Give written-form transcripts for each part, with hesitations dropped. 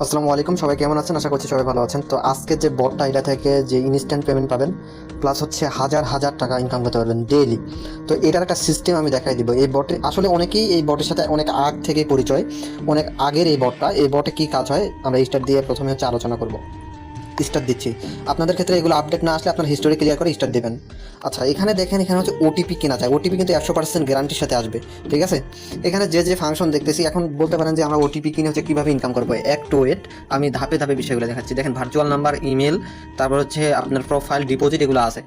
আসসালামু আলাইকুম, সবাই কেমন আছেন? আশা করছি সবাই ভালো আছেন। তো আজকে যে বটটা এটা থেকে যে ইনস্ট্যান্ট পেমেন্ট পাবেন, প্লাস হচ্ছে হাজার হাজার টাকা ইনকাম করতে পারবেন ডেইলি। তো এটার একটা সিস্টেম আমি দেখাই দিব। এই বটে আসলে অনেকেই এই বটের সাথে অনেক আগ থেকে পরিচয়, অনেক আগের এই বটটা। এই বটে কী কাজ হয় আমরা স্টার্ট দিয়ে প্রথমে হচ্ছে আলোচনা করব। স্টার দিচ্ছি। আপনাদের ক্ষেত্রে এগুলো আপডেট না আসলে আপনার হিস্টোরি ক্লিয়ার করে স্টার দেবেন। আচ্ছা, এখানে দেখেন, এখানে হচ্ছে ওটিপি কেনা যায়। ওটিপি কিন্তু 100% গ্যারান্টির সাথে আসবে, ঠিক আছে? এখানে যে যে ফাংশন দেখতেছি, এখন বলতে পারেন যে আমরা ওটিপি কিনে হচ্ছে কীভাবে ইনকাম করবো। একটু ওয়েট, আমি ধাপে ধাপে বিষয়গুলো দেখাচ্ছি। দেখেন, ভার্চুয়াল নাম্বার, ইমেল, তারপর হচ্ছে আপনার প্রোফাইল, ডিপোজিট, এগুলো আছে।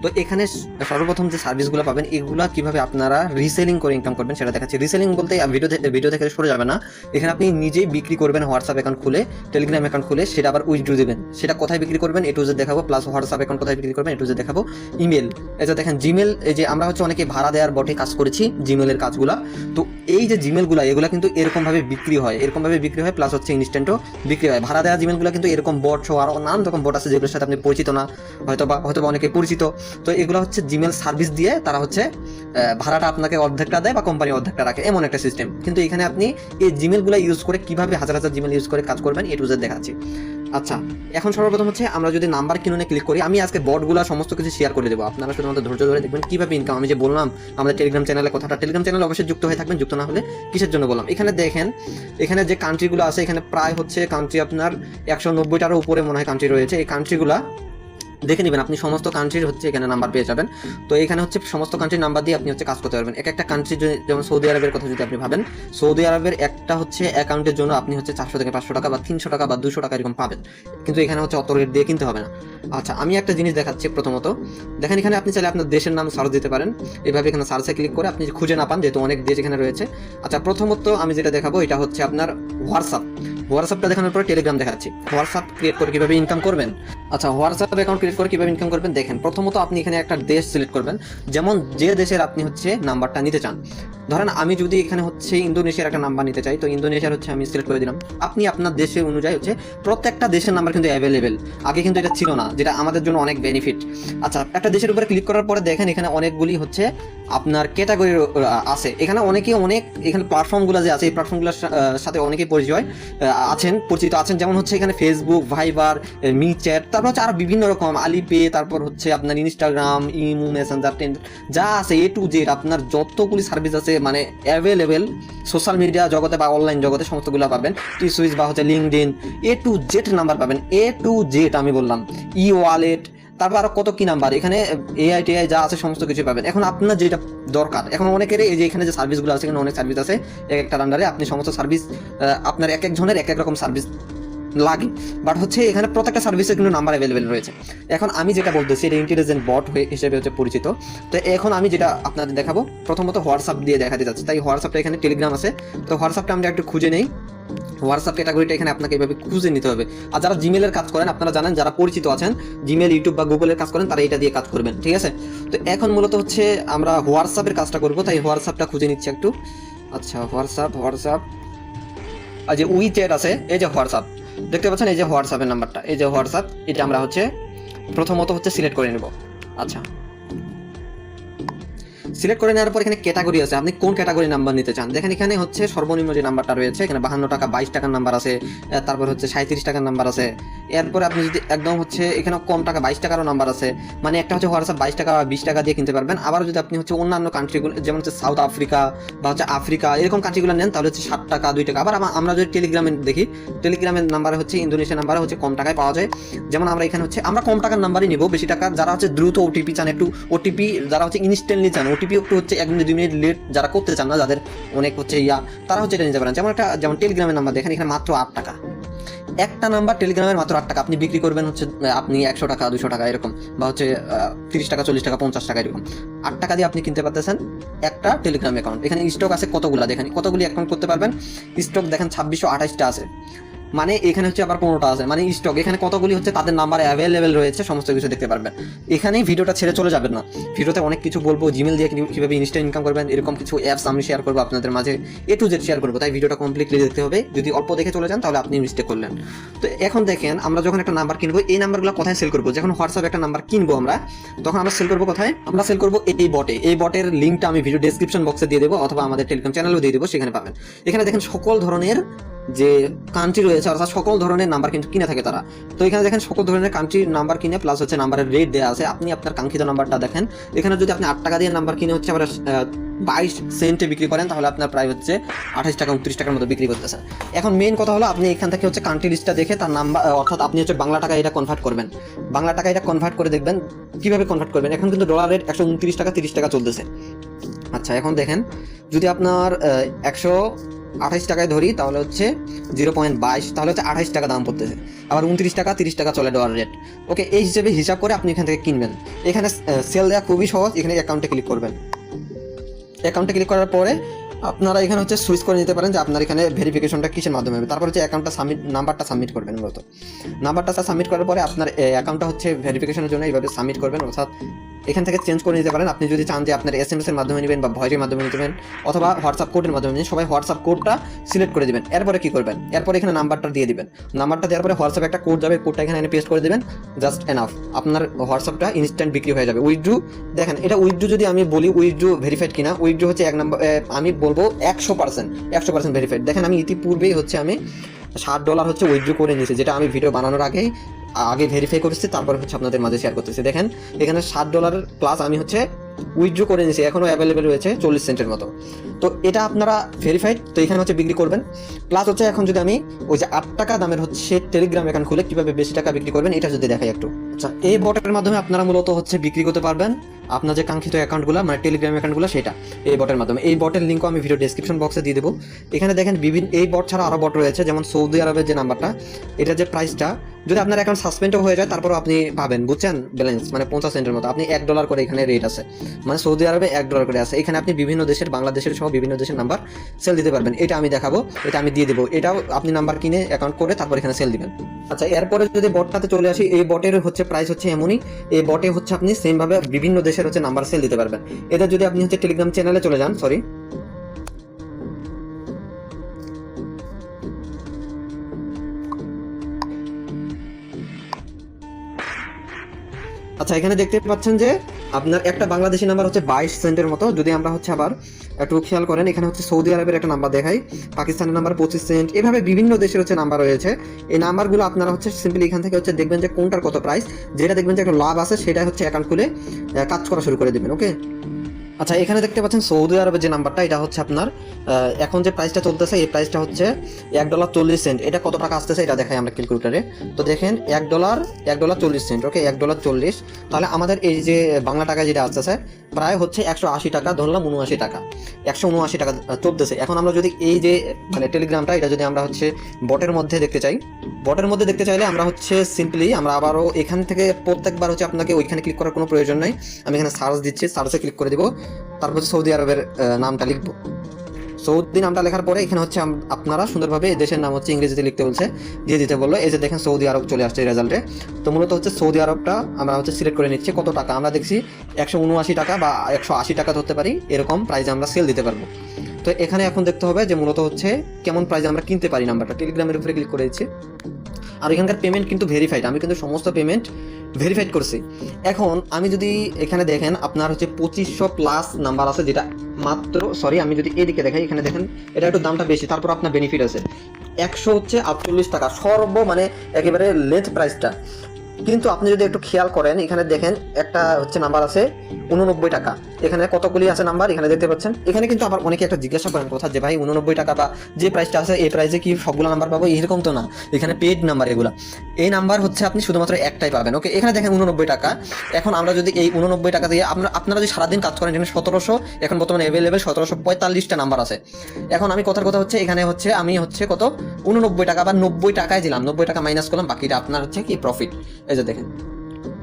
তো এখানে সর্বপ্রথম যে সার্ভিসগুলো পাবেন, এগুলো কীভাবে আপনারা রিসেলিং করে ইনকাম করবেন সেটা দেখাচ্ছি। রিসেলিং বলতে ভিডিও থেকে সরে যাবে না। এখানে আপনি নিজেই বিক্রি করবেন, হোয়াটসঅ্যাপ অ্যাকাউন্ট খুলে, টেলিগ্রাম অ্যাকাউন্ট খুলে, সেটা আবার উইথড্র দেবেন। সেটা কোথায় বিক্রি করবেন এ টু জেড দেখাবো, প্লাস হোয়াটসঅ্যাপ অ্যাকাউন্ট কোথায় বিক্রি করবেন এ টু জেড দেখাবো। ইমেল, এই যে দেখেন জিমেল, এই যে আমরা হচ্ছে অনেকে ভাড়া দেওয়ার বটে কাজ করেছি জিমেলের কাজগুলা। তো এই যে জিমেলগুলো, এগুলো কিন্তু এরকমভাবে বিক্রি হয়, প্লাস হচ্ছে ইনস্ট্যান্টও বিক্রি হয়। ভাড়া দেওয়া জিমেলগুলো কিন্তু এরকম বট সহ আরও নানান রকম বট আছে যেগুলোর সাথে আপনি পরিচিত না, হয়তোবা অনেকে পরিচিত। তো এগুলো হচ্ছে জিমেল সার্ভিস দিয়ে তারা হচ্ছে ভাড়াটা আপনাকে অর্ধেকটা দেয় বা কোম্পানি অর্ধেকটা রাখে, এমন একটা সিস্টেম। কিন্তু এখানে আপনি এই জিমেলগুলো ইউজ করে কিভাবে হাজার হাজার জিমেল ইউজ করে কাজ করবেন এ টু জেড দেখাচ্ছি। আচ্ছা, এখন সর্বপ্রথম হচ্ছে আমরা যদি নাম্বার কিনুনে ক্লিক করি, আমি আজকে বটগুলো সমস্ত কিছু শেয়ার করে দেবো। আপনারা শুধুমাত্র ধৈর্য ধরে দেখবেন কিভাবে ইনকাম। আমি যে বললাম আমাদের টেলিগ্রাম চ্যানেলের কথাটা, টেলিগ্রাম চ্যানেলে অবশ্যই যুক্ত হয়ে থাকবেন। যুক্ত না হলে কিসের জন্য বললাম, এখানে দেখেন, এখানে যে কান্ট্রিগুলো আছে, এখানে প্রায় হচ্ছে কান্ট্রি আপনার 190টারও উপরে মনে হয় কান্ট্রি রয়েছে। এই কান্ট্রিগুলা দেখে নেবেন, আপনি সমস্ত কান্ট্রির হচ্ছে এখানে নাম্বার পেয়ে যাবেন। তো এখানে হচ্ছে সমস্ত কান্ট্রির নাম্বার দিয়ে আপনি হচ্ছে কাজ করতে পারবেন। একটা কান্ট্রি, যেমন সৌদি আরবের কথা যদি আপনি ভাবেন, সৌদি আরবের একটা হচ্ছে অ্যাকাউন্টের জন্য আপনি হচ্ছে 400 থেকে 500 টাকা বা 300 টাকা বা 200 টাকা এরকম পাবেন। কিন্তু এখানে হচ্ছে অত রেট দিয়ে কিনতে হবে না। আচ্ছা, আমি একটা জিনিস দেখাচ্ছি। প্রথমত দেখেন, এখানে আপনি চাইলে আপনার দেশের নাম সার্চ দিতে পারেন। এভাবে এখানে সার্চে ক্লিক করে আপনি খুঁজে না পান, যেহেতু অনেক দেশ এখানে রয়েছে। আচ্ছা, প্রথমত আমি যেটা দেখাবো এটা হচ্ছে আপনার হোয়াটসঅ্যাপটা দেখানোর পরে টেলিগ্রাম দেখাচ্ছি। হোয়াটসঅ্যাপ ক্রিয়েট করে কিভাবে ইনকাম করবেন। আচ্ছা, হোয়াটসঅ্যাপ অ্যাকাউন্ট ক্রিয়েট করে কিভাবে ইনকাম করবেন দেখেন। প্রথমত আপনি এখানে একটা দেশ সিলেক্ট করবেন, যেমন যে দেশের আপনি হচ্ছে নাম্বারটা নিতে চান। ধরেন আমি যদি এখানে হচ্ছে ইন্দোনেশিয়ার একটা নাম্বার নিতে চাই, তো ইন্দোনেশিয়ার হচ্ছে আমি সিলেক্ট করে দিলাম। আপনি আপনার দেশের অনুযায়ী হচ্ছে প্রত্যেকটা দেশের নাম্বার কিন্তু অ্যাভেলেবেল। আগে কিন্তু এটা ছিল না, যেটা আমাদের জন্য অনেক বেনিফিট। আচ্ছা, একটা দেশের উপরে ক্লিক করার পরে দেখেন এখানে অনেকগুলি হচ্ছে আপনার ক্যাটাগরি আছে। এখানে এখানে প্ল্যাটফর্মগুলো যে আছে, এই প্ল্যাটফর্মগুলোর সাথে অনেকেই পরিচিত আছেন। যেমন হচ্ছে এখানে ফেসবুক, ভাইবার, মিচ্যাট, তারপর হচ্ছে আরো বিভিন্ন রকম আলিপে, তারপর হচ্ছে আপনার ইনস্টাগ্রাম, ইমো, মেসেঞ্জার, যা আছে এ টু জেড আপনার যতগুলি সার্ভিস আছে মানে অ্যাভেলেবেল সোশ্যাল মিডিয়া জগতে বা অনলাইন জগতে সমস্তগুলো পাবেন। সুইচ বা হচ্ছে LinkedIn, A to Z number পাবেন, এ টু জেড আমি বললাম, ই ওয়ালেট, তারপর আরো কত কি নাম্বার, এখানে এআই টিআই যা আছে সমস্ত কিছু পাবেন। এখন আপনার যেটা দরকার, এখন অনেকের এই যে এখানে যে সার্ভিসগুলো আছে, এখানে অনেক সার্ভিস আছে এক একটা আন্ডারে, আপনি সমস্ত সার্ভিস আপনার এক একজনের এক এক রকম সার্ভিস লাগে, বাট হচ্ছে এখানে প্রত্যেকটা সার্ভিসের কিন্তু নাম্বার অ্যাভেলেবেল রয়েছে। এখন আমি যেটা বলতেছি এটা ইন্টেলিজেন্ট বট হিসেবে হচ্ছে পরিচিত। তো এখন আমি যেটা আপনাদের দেখাবো, প্রথমত হোয়াটসঅ্যাপ দিয়ে দেখাতে যাচ্ছি। তাই হোয়াটসঅ্যাপটা, এখানে টেলিগ্রাম আছে, তো হোয়াটসঅ্যাপটা আমরা একটু খুঁজে নেই। হোয়াটসঅ্যাপ ক্যাটাগরিটা এখানে আপনাকে এভাবে খুঁজে নিতে হবে। আর যারা জিমেলের কাজ করেন, আপনারা জানেন, যারা পরিচিত আছেন জিমেল, ইউটিউব বা গুগলের কাজ করেন, তারা এটা দিয়ে কাজ করবেন, ঠিক আছে? তো এখন মূলত হচ্ছে আমরা হোয়াটসঅ্যাপের কাজটা করবো, তাই হোয়াটসঅ্যাপটা খুঁজে নিচ্ছি একটু। আচ্ছা, হোয়াটসঅ্যাপ আর যে উইচ্যাট আছে, এই যে হোয়াটসঅ্যাপ দেখতে পাচ্ছেন, এই যে হোয়াটসঅ্যাপের নাম্বারটা, এই যে হোয়াটসঅ্যাপ, এটা আমরা হচ্ছে প্রথমত হচ্ছে সিলেক্ট করে নেব। আচ্ছা, সিলেক্ট করে নেওয়ার পর এখানে ক্যাটাগরি আছে, আপনি কোন ক্যাটাগরি নাম্বার নিতে চান। দেখেন এখানে হচ্ছে সর্বনিম্ন যে নাম্বারটা রয়েছে, এখানে 52 টাকা, 22 টাকার নাম্বার আছে, তারপর হচ্ছে 37 টাকার নাম্বার আছে। এরপরে আপনি যদি একদম হচ্ছে এখানে কম টাকা 22 টাকারও নাম্বার আছে, মানে একটা হচ্ছে হোয়াটসঅ্যাপ 22 টাকা বা 20 টাকা দিয়ে কিনতে পারবেন। আবার যদি আপনি হচ্ছে অন্যান্য কান্ট্রিগুলো, যেমন হচ্ছে সাউথ আফ্রিকা বা হচ্ছে আফ্রিকা, এরকম কান্ট্রিগুলো নেন, তাহলে হচ্ছে 60 টাকা, 2 টাকা। আবার আমরা যদি টেলিগ্রামে দেখি, টেলিগ্রামের নাম্বারে হচ্ছে ইন্দোনেশিয়ার নাম্বারে হচ্ছে কম টাকায় পাওয়া যায়। যেমন আমরা এখানে হচ্ছে আমরা কম টাকার নাম্বারই নিব, বেশি টাকা যারা হচ্ছে দ্রুত ওটিপি চান, একটু ওটিপি যারা হচ্ছে ইনস্ট্যান্টলি চান, ওটিপি একটু হচ্ছে 1 মিনিট 2 মিনিট লেট যারা করতে চান না, যাদের অনেক হচ্ছে তারা হচ্ছে এটা নিতে পারেন। যেমন টেলিগ্রামের নাম্বার দেখেন, এখানে মাত্র 8 টাকা একটা নাম্বার, টেলিগ্রামের মাত্র 8 টাকা। আপনি বিক্রি করবেন হচ্ছে আপনি 100 টাকা, 200 টাকা এরকম, বা হচ্ছে 30 টাকা, 40 টাকা, 50 টাকা এরকম। 8 টাকা দিয়ে আপনি কিনতে পারতেছেন একটা টেলিগ্রাম অ্যাকাউন্ট। এখানে স্টক আছে কতগুলা, দেখেন কতগুলি অ্যাকাউন্ট করতে পারবেন। স্টক দেখেন 2628টা আছে, মানে এখানে হচ্ছে আবার 15টা আছে, মানে স্টক এখানে কতগুলি হচ্ছে তাদের নাম্বার অ্যাভেলেবেল রয়েছে, সমস্ত কিছু দেখতে পারবেন। এখানেই ভিডিওটা ছেড়ে চলে যাবেন না, ভিডিওতে অনেক কিছু বলবো, জিমেল দিয়ে কীভাবে ইনস্ট্যান্ট ইনকাম করবেন, এরকম কিছু অ্যাপস আমি শেয়ার করবো আপনাদের মাঝে, এ টু জেড শেয়ার করবো। তাই ভিডিওটা কমপ্লিটলি দেখতে হবে, যদি অল্প দেখে চলে যান তাহলে আপনি মিস্টেক করলেন। তো এখন দেখেন, আমরা যখন একটা নাম্বার কিনবো, এই নাম্বারগুলো কোথায় সেল করবো। যখন হোয়াটসঅ্যাপ একটা নাম্বার কিনবো আমরা, তখন আমরা সেল করবো কোথায়, আমরা সেল করবো এই বটের লিঙ্কটা আমি ভিডিও ডেসক্রিপশন বক্সে দিয়ে দেবো, অথবা আমাদের টেলিগ্রাম চ্যানেলেও দিয়ে দেবো, সেখানে পাবেন। এখানে দেখেন সকল ধরনের যে কান্ট্রি রয়েছে, অর্থাৎ সকল ধরনের নাম্বার কিন্তু কিনে থাকে তারা। তো এখানে দেখেন সকল ধরনের কান্ট্রির নাম্বার কিনে প্লাস হচ্ছে নাম্বারের রেট দেওয়া আছে। আপনি আপনার কাঙ্ক্ষিত নাম্বারটা দেখেন, এখানে যদি আপনি 8 টাকা দিয়ে নাম্বার কিনে হচ্ছে আবার 22 সেন্টে বিক্রি করেন, তাহলে আপনার প্রায় হচ্ছে 28 টাকা 29 টাকার মতো বিক্রি করতেছে। এখন মেইন কথা হলো আপনি এখান থেকে হচ্ছে কান্ট্রি লিস্টটা দেখে তার নাম্বার, অর্থাৎ আপনি হচ্ছে বাংলা টাকা এটা কনভার্ট করবেন, বাংলা টাকা এটা কনভার্ট করে দেখবেন কিভাবে কনভার্ট করবেন। এখন কিন্তু ডলার রেট 129 টাকা 30 টাকা চলতেছে। আচ্ছা এখন দেখেন, যদি আপনার 128 টাকায় ধরি তাহলে হচ্ছে 0.22, তাহলে হচ্ছে 28 টাকা দাম পড়তেছে। আবার 29 টাকা 30 টাকা চলে ডলার রেট। ওকে, এই হিসেবে হিসাব করে আপনি এখান থেকে কিনবেন। এখানে সেল দেওয়া খুবই সহজ। এখানে অ্যাকাউন্টে ক্লিক করবেন, অ্যাকাউন্টে ক্লিক করার পরে আপনারা এখানে হচ্ছে সুইচ করে নিতে পারেন যে আপনার এখানে ভেরিফিকেশনটা কিসের মাধ্যমে হবে। তারপর হচ্ছে অ্যাকাউন্টটা সাবমিট, নাম্বারটা সাবমিট করবেন। মূলত নাম্বারটা সাবমিট করার পরে আপনার অ্যাকাউন্টটা হচ্ছে ভেরিফিকেশনের জন্য এইভাবে সাবমিট করবেন, অর্থাৎ এখান থেকে চেঞ্জ করে নিতে পারেন। আপনি যদি চান যে আপনার SMS এর মাধ্যমে নেবেন বা ভয়েসের মাধ্যমে নেবেন অথবা হোয়াটসঅ্যাপ কোডের মাধ্যমে নেবেন, সবাই হোয়াটসঅ্যাপ কোডটা সিলেক্ট করে দিবেন। এরপরে কি করবেন, এরপরে এখানে নাম্বারটা দিয়ে দিবেন। নাম্বারটা দেওয়ার পরে হোয়াটসঅ্যাপে একটা কোড যাবে, কোডটা এখানে পেস্ট করে দিবেন, জাস্ট এনাফ। আপনার হোয়াটসঅ্যাপটা ইনস্ট্যান্ট বিক্রি হয়ে যাবে। উইথড্রু দেখেন, এটা উইথড্রু যদি আমি বলি উইথড্রু ভেরিফাইড কিনা, উইথড্রু হচ্ছে এক নম্বর, আমি বলবো 100% ভেরিফাইড। দেখেন আমি ইতিপূর্বেই হচ্ছে আমি $60 হচ্ছে উইথড্রু করে নিয়েছি, যেটা আমি ভিডিও বানানোর আগে ভেরিফাই করেছি, তারপর হচ্ছে আপনাদের মাঝে শেয়ার করতেছি। দেখেন এখানে $60 প্লাস আমি হচ্ছে উইথড্র করে নিয়েছি, এখনও অ্যাভেলেবেল রয়েছে 40 সেন্টের মতো। তো এটা আপনারা ভেরিফাইড, তো এখানে হচ্ছে বিক্রি করবেন। প্লাস হচ্ছে এখন যদি আমি ওই যে 8 টাকা দামের হচ্ছে টেলিগ্রাম অ্যাকাউন্ট খুলে কীভাবে বেশি টাকা বিক্রি করবেন এটা যদি দেখাই একটু। আচ্ছা, এই বটের মাধ্যমে আপনারা মূলত হচ্ছে বিক্রি করতে পারবেন আপনার যে কাঙ্ক্ষিত অ্যাকাউন্টগুলো, মানে টেলিগ্রাম অ্যাকাউন্টগুলো, সেটা এই বটের মাধ্যমে। এই বটের লিঙ্কও আমি ভিডিও ডেসক্রিপশন বক্সে দিয়ে দেবো। এখানে দেখেন বিভিন্ন এই বট ছাড়া আরও বট রয়েছে, যেমন সৌদি আরবের যে নাম্বারটা, এটা যে প্রাইসটা, যদি আপনার অ্যাকাউন্ট সাসপেন্ডও হয়ে যায় তারপরও আপনি পাবেন, বুঝছেন, ব্যালেন্স মানে 50 সেন্টের মতো। আপনি $1 করে এখানে রেট আছে, মানে সৌদি আরবে $1 করে আছে। এখানে আপনি বিভিন্ন দেশের, বাংলাদেশের সহ বিভিন্ন দেশের নাম্বার সেল দিতে পারবেন। এটা আমি দেখাবো, এটা আমি দিয়ে দেবো। এটাও আপনি নাম্বার কিনে অ্যাকাউন্ট করে তারপর এখানে সেল দিবেন। আচ্ছা, এরপরে যদি বটটাতে চলে আসি, এই বটের হচ্ছে প্রাইস হচ্ছে এমনই, এই বটে হচ্ছে আপনি সেম ভাবে বিভিন্ন দেশের হচ্ছে নাম্বার সেল দিতে পারবেন। এটা যদি আপনি হচ্ছে টেলিগ্রাম চ্যানেলে চলে যান, সরি, আচ্ছা এখানে দেখতে পাচ্ছেন যে আপনার একটা বাংলাদেশি নাম্বার হচ্ছে 22 সেন্টের মতো। যদি আমরা হচ্ছে আবার একটু খেয়াল করেন, এখানে হচ্ছে সৌদি আরবের একটা নাম্বার দেখাই, পাকিস্তানের নাম্বার 25 সেন্ট, এভাবে বিভিন্ন দেশের হচ্ছে নাম্বার রয়েছে। এই নাম্বারগুলো আপনারা হচ্ছে সিম্পলি এখান থেকে হচ্ছে দেখবেন যে কোনটার কত প্রাইস, যেটা দেখবেন যে একটা লাভ আছে সেটা হচ্ছে অ্যাকাউন্ট খুলে কাজ করা শুরু করে দেবেন। ওকে, আচ্ছা এখানে দেখতে পাচ্ছেন সৌদি আরবের যে নাম্বারটা, এটা হচ্ছে আপনার এখন যে প্রাইসটা চলতেছে, এই প্রাইসটা হচ্ছে $1.40। এটা কত টাকা আসতেছে এটা দেখাই আমরা ক্যালকুলেটরে। তো দেখেন $1.40। ওকে, $1.40, তাহলে আমাদের এই যে বাংলা টাকা যেটা আসতেছে প্রায় হচ্ছে 180 টাকা, ধরলাম 79 টাকা, 179 টাকা চলতেছে। এখন আমরা যদি এই যে মানে টেলিগ্রামটা, এটা যদি আমরা হচ্ছে বটের মধ্যে দেখতে চাই, বটের মধ্যে দেখতে চাইলে আমরা হচ্ছে সিম্পলি আমরা আবারও এখান থেকে প্রত্যেকবার হচ্ছে আপনাকে ওইখানে ক্লিক করার কোনো প্রয়োজন নেই। আমি এখানে সার্চ দিচ্ছি, সার্চে ক্লিক করে দিব, তারপর সৌদি আরবের নামটা লিখবো। সৌদি নামটা লেখার পরে এখানে হচ্ছে আপনারা সুন্দরভাবে দেশের নাম হচ্ছে ইংরেজিতে লিখতে বলছে, দিয়ে দিতে বললো। এই যে দেখেন সৌদি আরব চলে আসছে রেজাল্টে। তো মূলত হচ্ছে সৌদি আরবটা আমরা হচ্ছে সিলেক্ট করে নিচ্ছি। কত টাকা আমরা দেখছি 179 টাকা বা 180 টাকা ধরতে পারি, এরকম প্রাইজে আমরা সেল দিতে পারবো। তো এখানে এখন দেখতে হবে যে মূলত হচ্ছে কেমন প্রাইজে আমরা কিনতে পারি নাম্বারটা। টেলিগ্রামের উপরে ক্লিক করে দিচ্ছি, আর এখানকার পেমেন্ট কিন্তু ভেরিফাইড, আমি কিন্তু সমস্ত পেমেন্ট ভেরিফাইড করছি। এখন আমি যদি এখানে দেখেন আপনার হচ্ছে 2500 প্লাস নাম্বার আছে, যেটা মাত্র, সরি আমি যদি এদিকে দেখাই, এখানে দেখেন এটা একটু দামটা বেশি, তারপর আপনার বেনিফিট আছে 148 টাকা সর্ব, মানে একেবারে লেন্থ প্রাইসটা। কিন্তু আপনি যদি একটু খেয়াল করেন, এখানে দেখেন একটা হচ্ছে নাম্বার আছে 89 টাকা, এখানে কতগুলি আছে নাম্বার এখানে দেখতে পাচ্ছেন। এখানে কিন্তু আবার অনেকে একটা জিজ্ঞাসা করেন কথা, যে ভাই 89 টাকা বা যে প্রাইসটা আছে এই প্রাইসে কি সবগুলো নাম্বার পাবো? এরকম তো না, এখানে পেড নাম্বার এগুলো। এই নাম্বার হচ্ছে আপনি শুধুমাত্র একটাই পাবেন। ওকে, এখানে দেখেন 89 টাকা। এখন আমরা যদি এই 89 টাকা দিয়ে আপনারা যদি সারাদিন কাজ করেন, এখানে 1700, এখন বর্তমানে অ্যাভেলেবেল 1745টা নাম্বার আছে। এখন আমি কথার কথা হচ্ছে এখানে হচ্ছে আমি হচ্ছে কত 89 টাকা বা 90 টাকায় দিলাম, 90 টাকা মাইনাস করলাম, বাকিটা আপনার হচ্ছে কি প্রফিট। এই যে দেখেন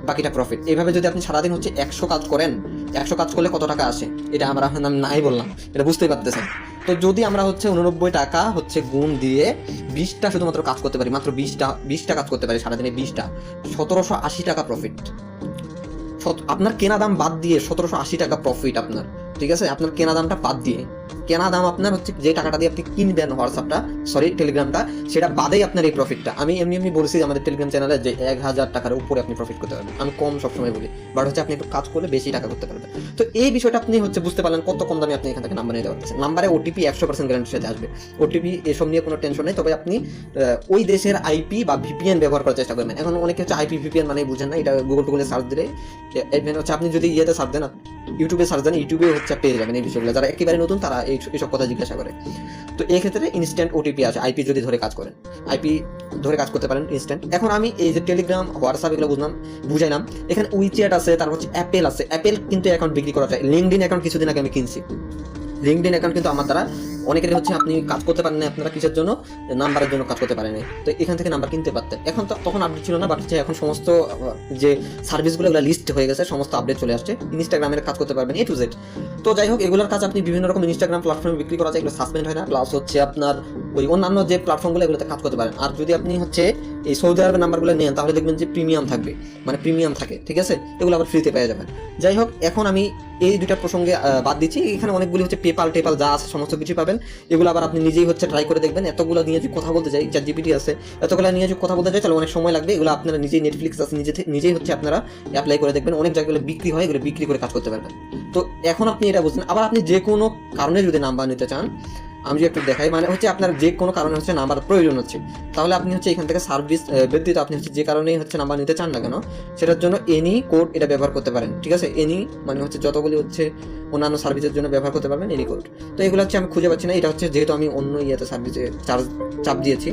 বাকিটা প্রফিট। এইভাবে যদি আপনি সারাদিন হচ্ছে 100 কাজ করেন, 100 কাজ করলে কত টাকা আসে এটা আমরা নাই বললাম, এটা বুঝতেই পারতেছেন। তো যদি আমরা হচ্ছে 89 টাকা হচ্ছে গুণ দিয়ে 20টা শুধুমাত্র কাজ করতে পারি, মাত্র 20টা কাজ করতে পারি সারাদিনে, 20টা, 1780 টাকা প্রফিট। আপনার কেনা দাম বাদ দিয়ে 1780 টাকা প্রফিট আপনার, ঠিক আছে, আপনার কেনা দামটা বাদ দিয়ে কেনা দাম আপনার হচ্ছে যে টাকাটা দিয়ে আপনি কিনবেন হোয়াটসঅ্যাপটা, সরি টেলিগ্রামটা, সেটা বাদেই আপনার এই প্রফিটটা। আমি এমনি বলছি আমাদের টেলিগ্রাম চ্যানেলে যে 1000 টাকার উপরে আপনি প্রফিট করতে পারবেন। আমি কম সবসময় বলি, বাট হচ্ছে আপনি একটু কাজ করলে বেশি টাকা করতে পারবেন। তো এই বিষয়টা আপনি হচ্ছে বুঝতে পারলেন কত কম দামে আপনি এখান থেকে নাম্বার নিতে পারতেছেন। নাম্বারে ওটিপি 100% গ্যারান্টির সাথে আসবে, ওটিপি এসব নিয়ে কোনো টেনশন নেই। তবে আপনি ওই দেশের আইপি বা ভিপিএন ব্যবহার করার চেষ্টা করবেন। এখন অনেকে হচ্ছে আইপি ভিপিএন মানে বুঝেন না, এটা গুগলে সার্চ দিলে হচ্ছে আপনি যদি ইয়েতে সার্চ দেন, ইউটিউবে সার্চ দেন, ইউটিউবে হচ্ছে পেয়ে যাবেন এই বিষয়গুলো। যারা একেবারে নতুন তারা এইসব কথা জিজ্ঞাসা করে। তো এই ক্ষেত্রে ইনস্ট্যান্ট ওটিপি আছে, আইপি যদি ধরে কাজ করেন, আইপি ধরে কাজ করতে পারেন ইনস্ট্যান্ট। এখন আমি এই যে টেলিগ্রাম, হোয়াটসঅ্যাপ এগুলো বুঝাইলাম। এখানে উইচ্যাট আছে, তারপর হচ্ছে অ্যাপেল আছে। অ্যাপেল কিন্তু অ্যাকাউন্ট বিক্রি করা যায়। লিঙ্কডইন অ্যাকাউন্ট কিছুদিন আগে আমি কিনছি। লিঙ্কডইন অ্যাকাউন্ট কিন্তু আমার দ্বারা অনেকেরই হচ্ছে আপনি কাজ করতে পারেন না, আপনারা কিসের জন্য, নাম্বারের জন্য কাজ করতে পারেন। তো এখান থেকে নাম্বার কিনতে পারতেন। এখন তো তখন আপডেট ছিল না, বাট হচ্ছে এখন সমস্ত যে সার্ভিসগুলো এগুলো লিস্ট হয়ে গেছে, সমস্ত আপডেট চলে আসছে। ইনস্টাগ্রামের কাজ করতে পারবেন A to Z। তো যাই হোক, এগুলোর কাজ আপনি বিভিন্ন রকম ইনস্টাগ্রাম প্ল্যাটফর্মে বিক্রি করা যায়, এগুলো সাসপেন্ড হয় না। প্লাস হচ্ছে আপনার ওই অন্যান্য যে প্ল্যাটফর্মগুলো এগুলোতে কাজ করতে পারেন। আর যদি আপনি হচ্ছে এই সৌদি আরবের নাম্বারগুলো নেন তাহলে দেখবেন যে প্রিমিয়াম থাকবে, মানে প্রিমিয়াম থাকে, ঠিক আছে, এগুলো আবার ফ্রিতে পেয়ে যাবেন। যাই হোক, এখন আমি এই দুইটা প্রসঙ্গে বাদ দিচ্ছি। এখানে অনেকগুলি হচ্ছে পেপাল যা আছে সমস্ত কিছু পাবেন। এগুলো আবার আপনি নিজেই হচ্ছে ট্রাই করে দেখবেন। এতগুলো নিয়ে যদি কথা বলতে যাই, ChatGPT আছে, এতগুলো নিয়ে যদি কথা বলতে যাই তাহলে অনেক সময় লাগবে। এগুলো আপনারা নিজেই, নেটফ্লিক্স আছে, নিজেই হচ্ছে আপনারা অ্যাপ্লাই করে দেখবেন। অনেক জায়গায় বিক্রি হয়, এগুলো বিক্রি করে কাজ করতে পারবেন। তো এখন আপনি এটা বুঝছেন। আবার আপনি যে কোনো কারণে যদি নাম্বার নিতে চান, আমি যদি একটু দেখাই, মানে হচ্ছে আপনার যে কোনো কারণে হচ্ছে নাম্বার প্রয়োজন হচ্ছে, তাহলে আপনি হচ্ছে এখান থেকে সার্ভিস ব্যতীত আপনি হচ্ছে যে কারণেই হচ্ছে নাম্বার নিতে চান না কেন, সেটার জন্য এনি কোড এটা ব্যবহার করতে পারেন, ঠিক আছে। এনি মানে হচ্ছে যতগুলি হচ্ছে অন্যান্য সার্ভিসের জন্য ব্যবহার করতে পারবেন এনি কোড। তো এগুলো হচ্ছে আমি খুঁজে পাচ্ছি না। এটা হচ্ছে যেহেতু আমি অন্য ইয়েতে সার্ভিসে চাপ দিয়েছি।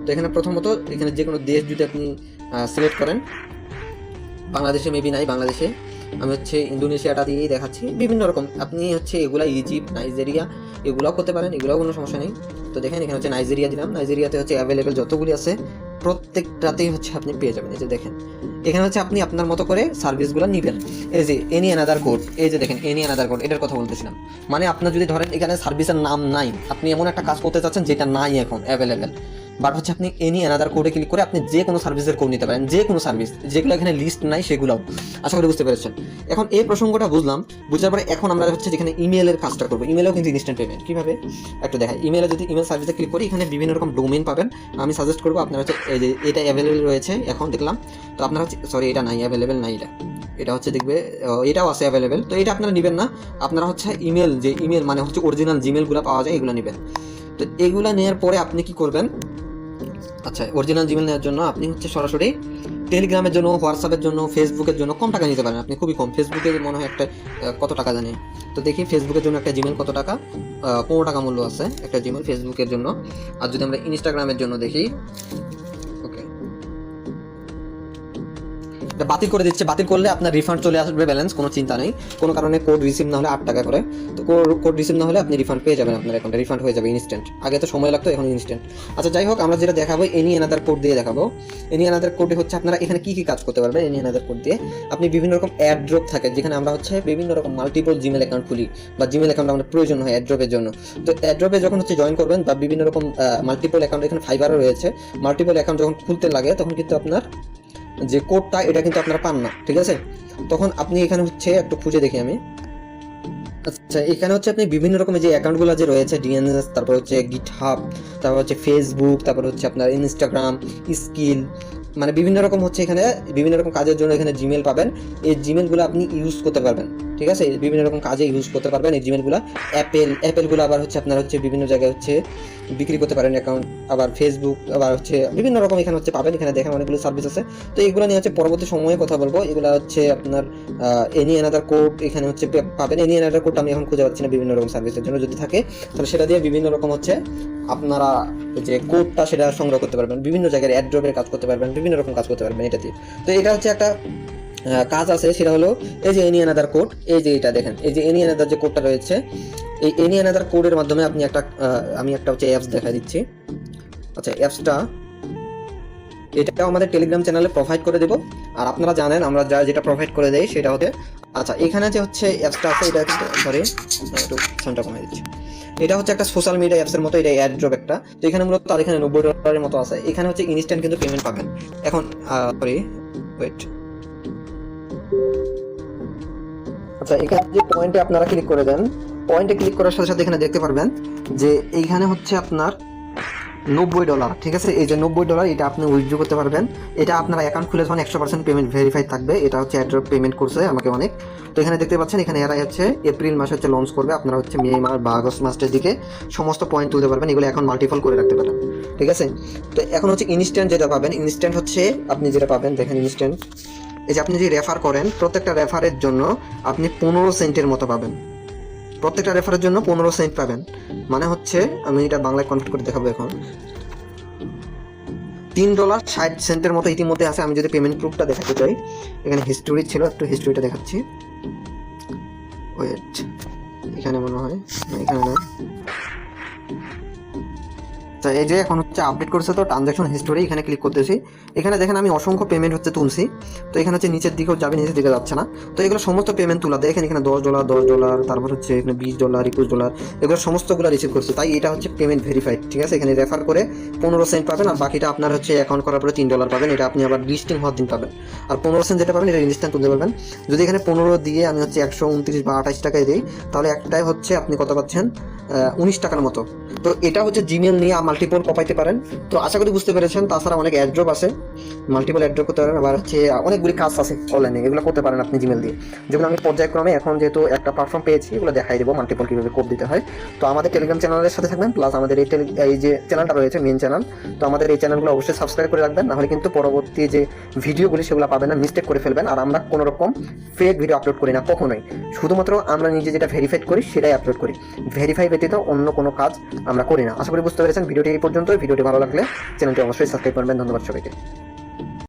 তো এখানে প্রথমত এখানে যে কোনো দেশ যদি আপনি সিলেক্ট করেন, বাংলাদেশে মেবি নাই, বাংলাদেশে আমি হচ্ছে ইন্দোনেশিয়াটা দিয়েই দেখাচ্ছি। বিভিন্ন রকম আপনি হচ্ছে এগুলা ইজিপ্ট, নাইজেরিয়া এগুলাও করতে পারেন, এগুলাও কোনো সমস্যা নেই। তো দেখেন এখানে হচ্ছে নাইজেরিয়া দিলাম। নাইজেরিয়াতে হচ্ছে অ্যাভেলেবেল যতগুলি আছে প্রত্যেকটাতেই হচ্ছে আপনি পেয়ে যাবেন। এই যে দেখেন এখানে হচ্ছে আপনি আপনার মতো করে সার্ভিসগুলো নিবেন। এই যে এনি অ্যানাদার কোড, এই যে দেখেন এনি অ্যানাদার কোড, এটার কথা বলতেছিলাম। মানে আপনার যদি ধরেন এখানে সার্ভিসের নাম নাই, আপনি এমন একটা কাজ করতে চাচ্ছেন যেটা নাই এখন অ্যাভেলেবেল, বাট হচ্ছে আপনি এনি অ্যানাদার কোডে ক্লিক করে আপনি যে কোনো সার্ভিসের কোড নিতে পারেন, যে কোনো সার্ভিস যেগুলো এখানে লিস্ট নাই সেগুলোও। আশা করি বুঝতে পেরেছেন। এখন এই প্রসঙ্গটা বুঝার পরে এখন আমরা হচ্ছে যেখানে ইমেলের কাজটা করবো। ইমেলেও কিন্তু ইনস্ট্যান্ট পেমেন্ট কীভাবে একটু দেখাই। ইমেলে যদি ইমেল সার্ভিসে ক্লিক করি, এখানে বিভিন্ন রকম ডোমেইন পাবেন। আমি সাজেস্ট করবো আপনারা হচ্ছে এই যে এটা অ্যাভেলেবেল রয়েছে এখন দেখলাম। তো আপনারা হচ্ছে সরি এটা নাই, অ্যাভেলেবেল নাই, এটা হচ্ছে দেখবে এটাও আছে অ্যাভেলেবেল। তো এটা আপনারা নেবেন না, আপনারা হচ্ছে ইমেল, যে ইমেল মানে হচ্ছে অরিজিনাল জিমেলগুলো পাওয়া যায় এগুলো নেবেন। তো এগুলো নেওয়ার পরে আপনি কি করবেন, আচ্ছা অরিজিনাল জিমেল নেওয়ার জন্য আপনি হচ্ছে সরাসরি টেলিগ্রামের জন্য, হোয়াটসঅ্যাপের জন্য, ফেসবুকের জন্য কম টাকা নিতে পারেন আপনি, খুবই কম। ফেসবুকে মনে হয় একটা কত টাকা জানি, তো দেখি ফেসবুকের জন্য একটা জিমেল কত টাকা, 15 টাকা মূল্য আছে একটা জিমেল ফেসবুকের জন্য। আর যদি আমরা ইনস্টাগ্রামের জন্য দেখি, ওকে এটা বাতিল করে দিচ্ছে। বাতিল করলে আপনার রিফান্ড চলে আসবে ব্যালেন্স, কোনো চিন্তা নেই। কোনো কারণে কোড রিসিভ না হলে 8 টাকা করে, তো কোড রিসিভ না হলে আপনি রিফান্ড পেয়ে যাবেন, আপনার অ্যাকাউন্টে রিফান্ড হয়ে যাবে ইনস্ট্যান্ট। আগে তো সময় লাগতো, এখন ইনস্ট্যান্ট। আচ্ছা যাই হোক, আমরা যেটা দেখাবো এনি অ্যানাদার কোড দিয়ে দেখাবো। এনি অ্যানাদার কোডে হচ্ছে আপনারা এখানে কি কাজ করতে পারবেন। এনি অ্যানাদার কোড দিয়ে আপনি বিভিন্ন রকম অ্যাড্রপ থাকে, যেখানে আমরা হচ্ছে বিভিন্ন রকম মাল্টিপল জিমেল অ্যাকাউন্ট খুলি, বা জিমেল অ্যাকাউন্ট আমাদের প্রয়োজন হয় অ্যাড্রপের জন্য। তো অ্যাড্রপে যখন হচ্ছে জয়েন করবেন, বা বিভিন্ন রকম মাল্টিপল অ্যাকাউন্ট, এখানে ফাইবারও রয়েছে, মাল্টিপল অ্যাকাউন্ট যখন খুলতে লাগে তখন কিন্তু আপনার যে কোডটা এটা কিন্তু আপনারা পান না, ঠিক আছে। তখন আপনি এখানে হচ্ছে একটু খুঁজে দেখি আমি। আচ্ছা এখানে হচ্ছে আপনি বিভিন্ন রকমের যে অ্যাকাউন্টগুলো যে রয়েছে, ডিএনএস, তারপর হচ্ছে গিটহাব, তারপর হচ্ছে ফেসবুক, তারপর হচ্ছে আপনার ইনস্টাগ্রাম, স্কিল, মানে বিভিন্ন রকম হচ্ছে এখানে বিভিন্ন রকম কাজের জন্য এখানে জিমেল পাবেন। এই জিমেলগুলো আপনি ইউজ করতে পারবেন, ঠিক আছে, বিভিন্ন রকম কাজে ইউজ করতে পারবেন এই জিমেলগুলো। অ্যাপেলগুলো আবার হচ্ছে আপনার হচ্ছে বিভিন্ন জায়গায় হচ্ছে বিক্রি করতে পারেন অ্যাকাউন্ট। আবার ফেসবুক আবার হচ্ছে বিভিন্ন রকম এখানে হচ্ছে পাবেন। এখানে দেখেন অনেকগুলো সার্ভিস আছে। তো এগুলো নিয়ে হচ্ছে পরবর্তী সময়ে কথা বলবো। এগুলো হচ্ছে আপনার এনি অ্যানাদার কোড এখানে হচ্ছে পাবেন। এনি অ্যানাদার কোডটা আমি এখন খুঁজে পাচ্ছি না বিভিন্ন রকম সার্ভিসের জন্য, যদি থাকে তাহলে সেটা দিয়ে বিভিন্ন রকম হচ্ছে আপনারা যে কোডটা সেটা সংগ্রহ করতে পারবেন, বিভিন্ন জায়গায় অ্যাড্রপের কাজ করতে পারবেন, বিভিন্ন রকম কাজ করতে পারবেন এটা দিয়ে। তো এটা হচ্ছে একটা কাজ আছে, সেটা হলো এই যে এনি অ্যানাদার কোড। এই যে এটা দেখেন, এই যে এনি অ্যানাদার যে কোডটা রয়েছে, এই এনি অ্যানাদার কোডের মাধ্যমে আপনি আমি একটা হচ্ছে অ্যাপস দেখা দিচ্ছি। আচ্ছা অ্যাপসটা এটাও আমাদের টেলিগ্রাম চ্যানেলে প্রোভাইড করে দেবো। আর আপনারা জানেন আমরা যেটা প্রোভাইড করে দেই সেটা হচ্ছে, আচ্ছা এখানে যে হচ্ছে অ্যাপসটা আছে এটা সরি একটু সাউন্ডটা কমাই দিচ্ছি। এটা হচ্ছে একটা সোশ্যাল মিডিয়া অ্যাপসের মতো, এটা অ্যাড্রপ একটা। তো এখানে মূলত আর এখানে $90 মতো আছে। এখানে হচ্ছে ইনস্ট্যান্ট কিন্তু পেমেন্ট পাবেন। এখন সরি ওয়েট, আচ্ছা এখানে যে পয়েন্টে আপনারা ক্লিক করে দেন, পয়েন্টে ক্লিক করার সাথে সাথে এখানে দেখতে পারবেন যে এইখানে হচ্ছে আপনার $90, ঠিক আছে। এই যে $90 এটা আপনি উইথড্র করতে পারবেন। এটা আপনার অ্যাকাউন্ট খুলে যখন 100% পেমেন্ট ভেরিফাইড থাকবে। এটা হচ্ছে অ্যাড্রপ পেমেন্ট করছে আমাকে অনেক। তো এখানে দেখতে পাচ্ছেন এখানে এরা হচ্ছে এপ্রিল মাসে হচ্ছে লঞ্চ করবে, আপনারা হচ্ছে মে মাস বা আগস্ট মাসের দিকে সমস্ত পয়েন্ট তুলতে পারবেন। এগুলো এখন মাল্টিপল করে রাখতে পারেন, ঠিক আছে। তো এখন হচ্ছে ইনস্ট্যান্ট যেটা পাবেন, ইনস্ট্যান্ট হচ্ছে আপনি যেটা পাবেন দেখেন ইনস্ট্যান্ট, এই যে আপনি যদি রেফার করেন প্রত্যেকটা রেফারের জন্য আপনি 15 সেন্টের মতো পাবেন। প্রত্যেকটা রেফারের জন্য 15 সেন্ট পাবেন। মানে হচ্ছে আমি এটা বাংলায় কনভার্ট করে দেখাবো এখন। $3.60 মতো ইতিমধ্যে আছে। আমি যদি পেমেন্ট প্রুফটা দেখাতে চাই, এখানে হিস্টোরি ছিল, একটু হিস্টোরিটা দেখাচ্ছি। ওয়েট, এখানে মনে হয় এখানে না। তো এই যে এখন হচ্ছে আপডেট করছে, তো ট্রানজাকশন হিস্টোরি এখানে ক্লিক করতেছি। এখানে দেখেন আমি অসংখ্য পেমেন্ট হচ্ছে তুলছি। তো এখানে হচ্ছে নিচের দিকেও যাবে, নিচের দিকে যাচ্ছে না। তো এগুলো সমস্ত পেমেন্ট তুলা দেখেন, এখানে $10, তারপর হচ্ছে এখানে $20, $21, এগুলো সমস্তগুলো রিসিভ করছে। তাই এটা হচ্ছে পেমেন্ট ভেরিফাইড, ঠিক আছে। এখানে রেফার করে 15 সেন্ট পাবেন, আর বাকিটা আপনার হচ্ছে অ্যাকাউন্ট করার পরে $3 পাবেন। এটা আপনি আবার লিস্টিং হওয়ার দিন পাবেন। আর 15 সেন্ট যেটা পাবেন এটা ইনস্ট্যান্ট তুলতে পারবেন। যদি এখানে 15 দিয়ে আমি হচ্ছে 129 বা 28 টাকায় দিই, তাহলে একটাই হচ্ছে আপনি কত পাচ্ছেন, 19 টাকার মতো। তো এটা হচ্ছে জিমেল নিয়ে মাল্টিপল কপাইতে পারেন। তো আশা করি বুঝতে পেরেছেন। তাছাড়া অনেক অ্যাড্রপ আছে, মাল্টিপল অ্যাড্রপ করতে পারেন। আবার হচ্ছে অনেকগুলি কাজ আছে অনলাইনে, এগুলো করতে পারেন আপনি জিমেল দিয়ে, যেগুলো আমি পর্যায়ক্রমে এখন যেহেতু একটা প্ল্যাটফর্ম পেয়েছি এগুলো দেখাই দেবো মাল্টিপল কীভাবে কোড দিতে হয়। তো আমাদের টেলিগ্রাম চ্যানেলের সাথে থাকবেন, প্লাস আমাদের এই যে চ্যানেলটা রয়েছে মেন চ্যানেল, তো আমাদের এই চ্যানেলগুলো অবশ্যই সাবস্ক্রাইব করে রাখবেন, নাহলে কিন্তু পরবর্তী যে ভিডিওগুলি সেগুলো পাবেন না, মিস্টেক করে ফেলবেন। আর আমরা কোনো রকম ফেক ভিডিও আপলোড করি না কখনোই, শুধুমাত্র আমরা নিজে যেটা ভেরিফাইড করি সেটাই আপলোড করি। ভেরিফাই ব্যতীত অন্য কোনো কাজ আমরা করি না। আশা করি বুঝতে পেরেছেন। ভিডিওটি এই পর্যন্ত। ভিডিওটি ভালো লাগলে চ্যানেলটি অবশ্যই সাবস্ক্রাইব করবেন। ধন্যবাদ সবাইকে।